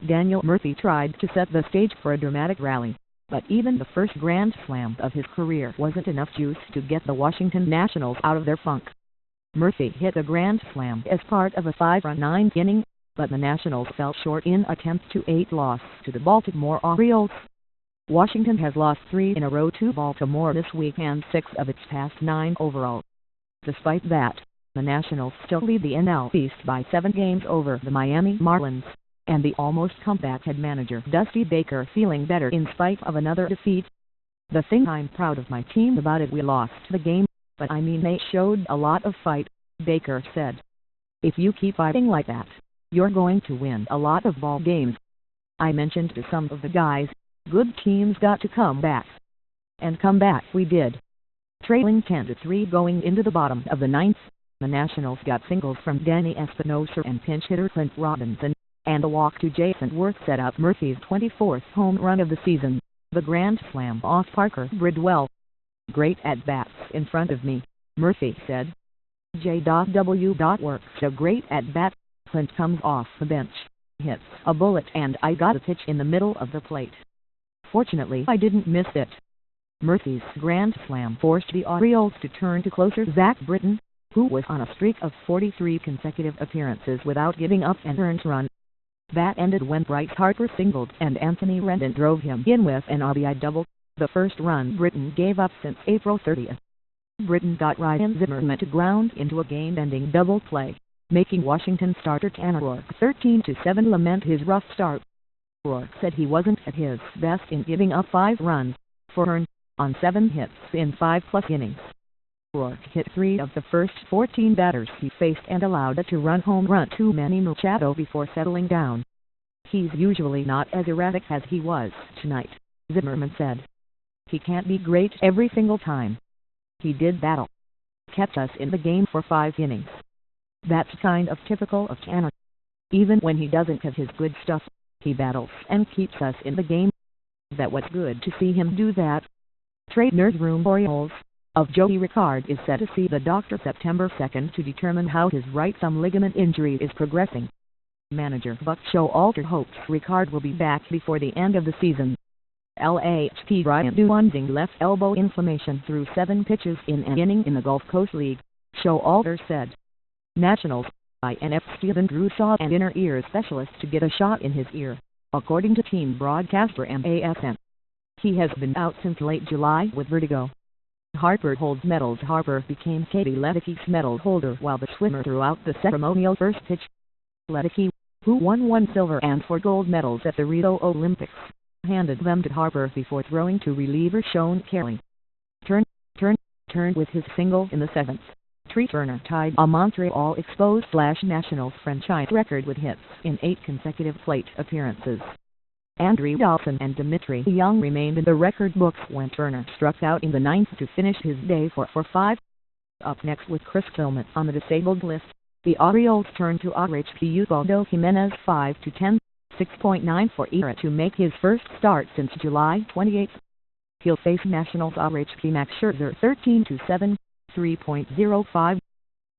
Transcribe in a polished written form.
Daniel Murphy tried to set the stage for a dramatic rally, but even the first grand slam of his career wasn't enough juice to get the Washington Nationals out of their funk. Murphy hit a grand slam as part of a 5-run ninth inning, but the Nationals fell short in a 10-8 loss to the Baltimore Orioles. Washington has lost 3 in a row to Baltimore this week and 6 of its past 9 overall. Despite that, the Nationals still lead the NL East by 7 games over the Miami Marlins, and the almost comeback head manager Dusty Baker feeling better in spite of another defeat. "The thing I'm proud of my team about it, we lost the game, but I mean they showed a lot of fight," Baker said. "If you keep fighting like that, you're going to win a lot of ball games. I mentioned to some of the guys, good teams got to come back. And come back we did." Trailing 10-3 going into the bottom of the ninth, the Nationals got singles from Danny Espinosa and pinch hitter Clint Robinson, and a walk to Jason Worth set up Murphy's 24th home run of the season, the grand slam off Parker Bridwell. "Great at-bats in front of me," Murphy said. J.W. works a great at-bat. Clint comes off the bench, hits a bullet, and I got a pitch in the middle of the plate. Fortunately I didn't miss it. Murphy's grand slam forced the Orioles to turn to closer Zach Britton, who was on a streak of 43 consecutive appearances without giving up an earned run. That ended when Bryce Harper singled and Anthony Rendon drove him in with an RBI double, the first run Britton gave up since April 30th. Britton got Ryan Zimmerman to ground into a game-ending double play, making Washington starter Tanner Roark 13-7 lament his rough start. Roark said he wasn't at his best in giving up 5 runs for earned on 7 hits in 5+ innings. Roark hit 3 of the first 14 batters he faced and allowed a 2-run home run to Manny Machado before settling down. "He's usually not as erratic as he was tonight," Zimmerman said. "He can't be great every single time. He did battle. Kept us in the game for 5 innings. That's kind of typical of Tanner. Even when he doesn't have his good stuff, he battles and keeps us in the game. That was good to see him do that." Trade newsroom: Orioles of Joey Ricard is set to see the doctor September 2nd to determine how his right thumb ligament injury is progressing. Manager Buck Showalter hopes Ricard will be back before the end of the season. LHP Brian Duensing left elbow inflammation through 7 pitches in an inning in the Gulf Coast League, Showalter said. Nationals INF Steven Drew saw an inner ear specialist to get a shot in his ear, according to team broadcaster MASN. He has been out since late July with vertigo. Harper holds medals. Harper became Katie Ledecky's medal holder while the swimmer threw out the ceremonial first pitch. Ledecky, who won 1 silver and 4 gold medals at the Rio Olympics, handed them to Harper before throwing to reliever Sean Kelly. Turn with his single in the 7th. Tree Turner tied a Montreal Expos/Nationals franchise record with hits in 8 consecutive plate appearances. Andre Dawson and Dimitri Young remained in the record books when Turner struck out in the 9th to finish his day 4-for-5. Up next, with Chris Tillman on the disabled list, the Orioles turn to RHP Ubaldo Jimenez 5-10, 6.94 ERA to make his first start since July 28. He'll face Nationals RHP Max Scherzer 13-7, 3.05.